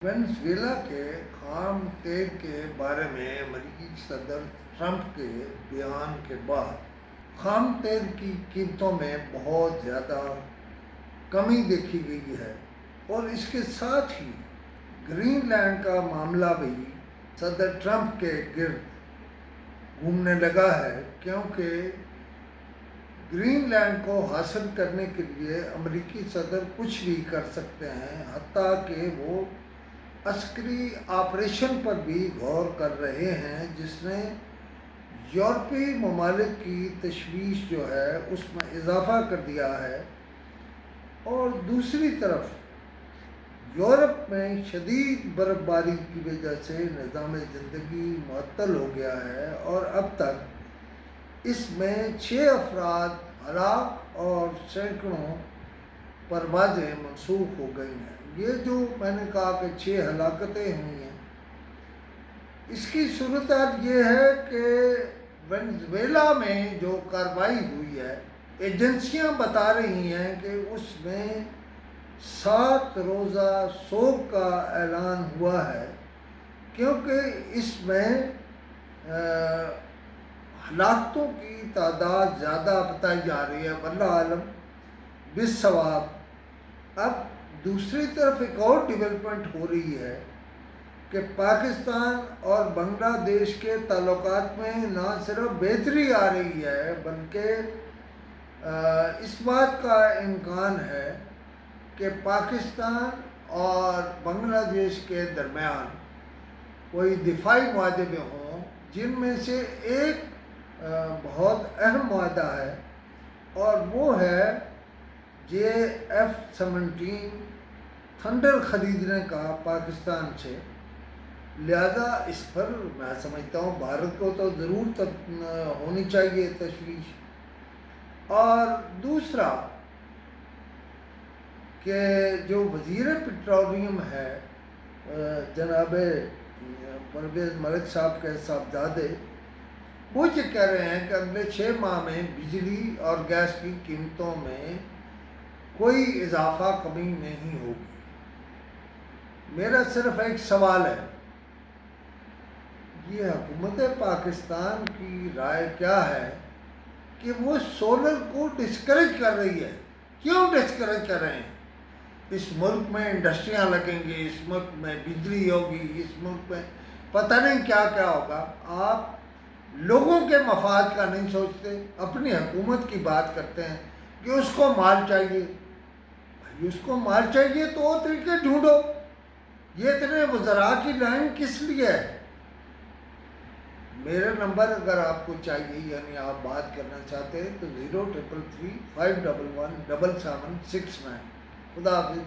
Venezuela کے خام تیل کے بارے میں امریکی صدر ٹرمپ کے بیان کے بعد خام تیل کی قیمتوں میں بہت زیادہ کمی دیکھی گئی ہے اور اس کے ساتھ ہی گرین لینڈ کا معاملہ بھی صدر ٹرمپ کے گرد گھومنے لگا ہے، کیونکہ گرین لینڈ کو حاصل کرنے کے لیے امریکی صدر کچھ بھی کر سکتے ہیں، حتیٰ کہ وہ عسکری آپریشن پر بھی غور کر رہے ہیں، جس نے یورپی ممالک کی تشویش جو ہے اس میں اضافہ کر دیا ہے۔ اور دوسری طرف یورپ میں شدید برف باری کی وجہ سے نظام زندگی معطل ہو گیا ہے اور اب تک اس میں 6 افراد ہلاک اور سینکڑوں پروازیں منسوخ ہو گئی ہیں۔ یہ جو میں نے کہا کہ 6 ہلاکتیں ہوئی ہیں، اس کی صورتحال یہ ہے کہ وینزویلا میں جو کارروائی ہوئی ہے، ایجنسیاں بتا رہی ہیں کہ اس میں 7 روزہ سوگ کا اعلان ہوا ہے، کیونکہ اس میں ہلاکتوں کی تعداد زیادہ بتائی جا رہی ہے، واللہ عالم بالصواب۔ اب دوسری طرف ایک اور ڈیولپمنٹ ہو رہی ہے کہ پاکستان اور بنگلہ دیش کے تعلقات میں نہ صرف بہتری آ رہی ہے، بلکہ اس بات کا امکان ہے کہ پاکستان اور بنگلہ دیش کے درمیان کوئی دفاعی معاہدے میں ہوں، جن میں سے ایک بہت اہم معاہدہ ہے اور وہ ہے F-17 تھنڈر خریدنے کا پاکستان سے۔ لہذا اس پر میں سمجھتا ہوں بھارت کو تو ضرور ہونی چاہیے تشویش۔ اور دوسرا کہ جو وزیر پیٹرولیم ہے جناب پرویز ملک صاحب کے صاحبزادے، وہ یہ کہہ رہے ہیں کہ اگلے 6 ماہ میں بجلی اور گیس کی قیمتوں میں کوئی اضافہ کمی نہیں ہوگی۔ میرا صرف ایک سوال ہے، یہ حکومت پاکستان کی رائے کیا ہے کہ وہ سولر کو ڈسکریج کر رہی ہے؟ کیوں ڈسکریج کر رہے ہیں؟ اس ملک میں انڈسٹریاں لگیں گی، اس ملک میں بجلی ہوگی، اس ملک میں پتہ نہیں کیا کیا ہوگا۔ آپ لوگوں کے مفاد کا نہیں سوچتے، اپنی حکومت کی بات کرتے ہیں کہ اس کو مال چاہیے۔ بھائی اس کو مال چاہیے تو وہ طریقے ڈھونڈو، یہ اتنے وزراء کی لائن کس لیے ہے؟ میرا نمبر اگر آپ کو چاہیے، یعنی آپ بات کرنا چاہتے ہیں تو 0333 511 7769۔ خدا حافظ۔